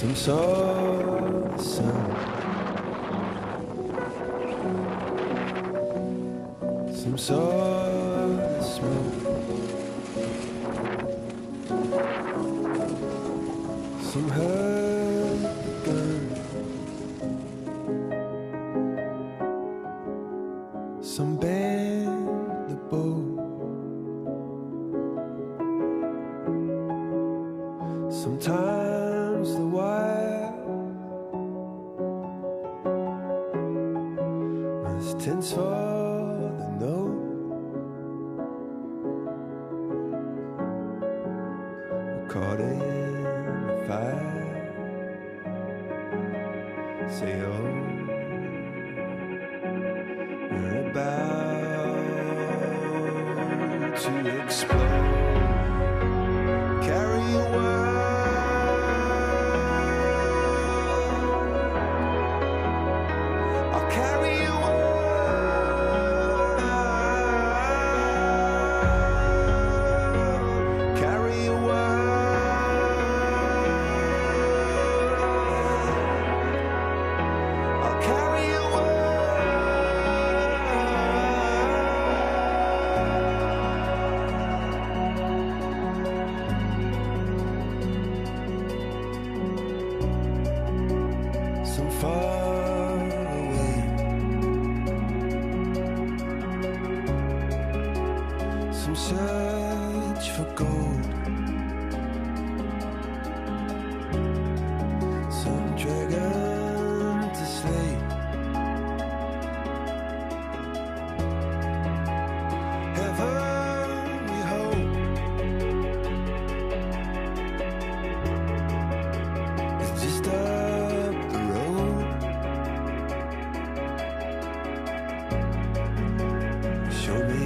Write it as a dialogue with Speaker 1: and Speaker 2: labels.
Speaker 1: Some saw the sun, some saw the smoke, some heard the gun, some bent the bow, sometimes the wire was tense for the note. We're caught in the fire. Say oh, we're about to explode. Carry a word. I'll carry a word. Carry a word. I'll carry a word. Some far away, some search for gold, some dragon to slay. Heaven we hope is just up the road. Show me